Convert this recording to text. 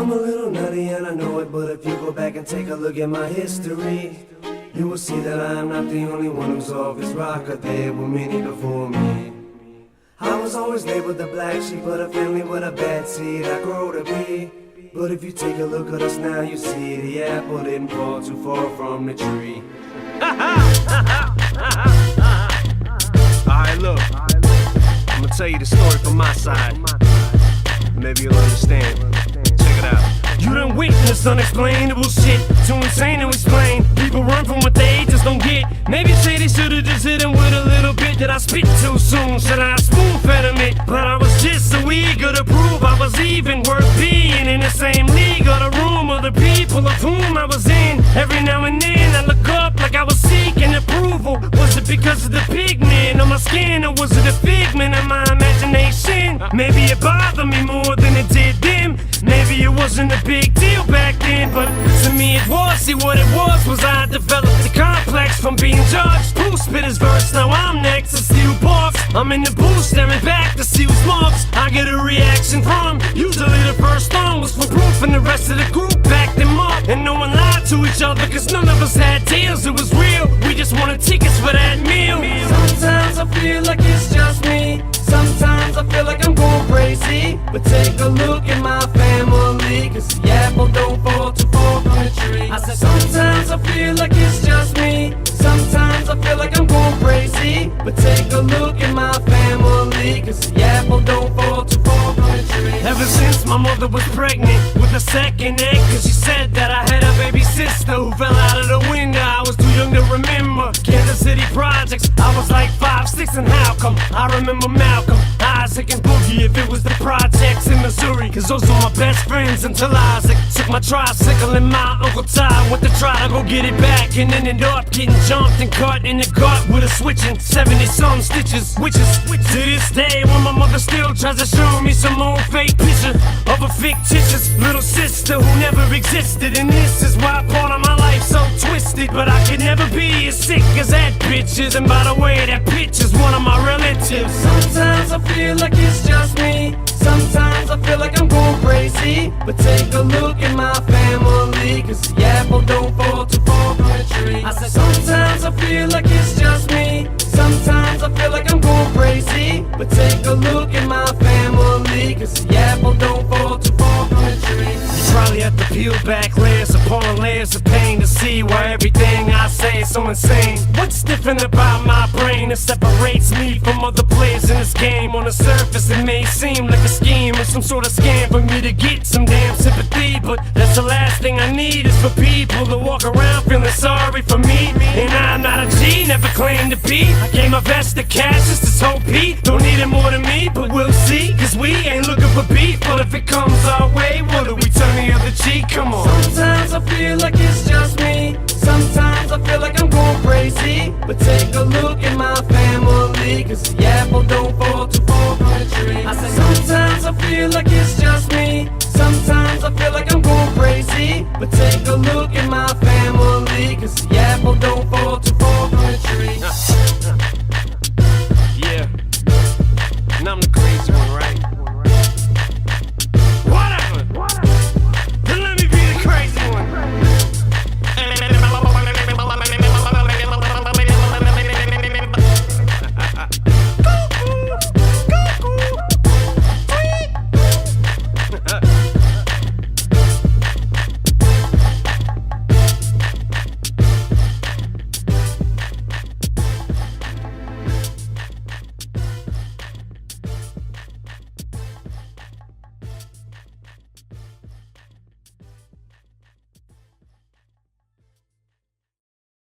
I'm a little nutty and I know it, but if you go back and take a look at my history, you will see that I am not the only one who's off his rocker. There were many before me. I was always labeled the black sheep of the family with a bad seed I grow to be. But if you take a look at us now, you see the apple didn't fall too far from the tree. Alright, look, I'm gonna tell you the story from my side. Maybe you'll understand. Check it out. You done witnessed unexplainable shit, too insane to explain. People run from what they just don't get. Maybe say they should've just hit him with a little bit. Did I spit too soon? Should I spoon-fed him it? But I was just so eager to prove I was even worth being in the same league or the room of the people of whom I was in. Every now and then I look up like I was seeking approval. Was it because of the pigment on my skin, or was it a figment of my imagination? Maybe it bothered me more than it did them. Maybe it wasn't a big deal back then, but to me it was. See, what it was I developed a complex from being judged. Who spit his verse? Now I'm next to steal barks. I'm in the booth staring back to see who's marks I get a reaction from. Usually the first song was for proof, and the rest of the group backed them up. And no one lied to each other, cause none of us had deals. It was real, we just wanted tickets for that meal. Sometimes I feel like it's just me. Sometimes I feel like I'm going crazy. But take a look at my family, cause the apple don't fall too far from the tree. I said sometimes I feel like it's just me. Sometimes I feel like I'm going crazy. But take a look at my family, cause the apple don't fall too far from the tree. Ever since my mother was pregnant with a second egg, cause she said that I had a baby sister who fell out of the window. I was too young to remember Kansas City projects. I was like 5, 6, and how come I remember Malcolm, Isaac, and Boogie if it was the projects in Missouri? Cause those were my best friends until Isaac took my tricycle and my Uncle Ty went to try to go get it back, and ended up getting jumped and cut in the gut with a switching 70-some stitches. Which is to this day when my mother still tries to show me some old fake picture of a fictitious little sister who never existed. And this is why part of my life's so twisted. But I could never be as sick as that bitch is. And by the way, that bitch is one of my relatives. Sometimes I feel like it's just me. Sometimes I feel like I'm going crazy. But take a look at my family, cause the apple don't fall too far from the tree. I said sometimes I feel like it's just me. Sometimes I feel like I'm going crazy. But take a look at my family, cause the apple don't fall too far from the tree. You probably have to peel back layers upon layers of pain to see why everything I say is so insane. What's different about my brain that separates me from other players in this game? On the surface it may seem like a scheme or some sort of scam for me to get some damn sympathy, but that's the last thing I need is for people to walk around feeling sorry for me. And I'm not a G, never claimed to be. I gave my best to cash just to so Pete. Don't need it more than me, but we'll see, cause we ain't looking for beef. But if it comes our way, what do we turn the other cheek? Come on. Sometimes I feel like it's just me. Sometimes I feel like I'm going crazy. But take a look at my family, cause the apple don't fall too far from the tree. I said sometimes I feel like it's just me. Sometimes I feel like I'm going crazy. But take a look at my family, cause the apple don't fall too far from the tree.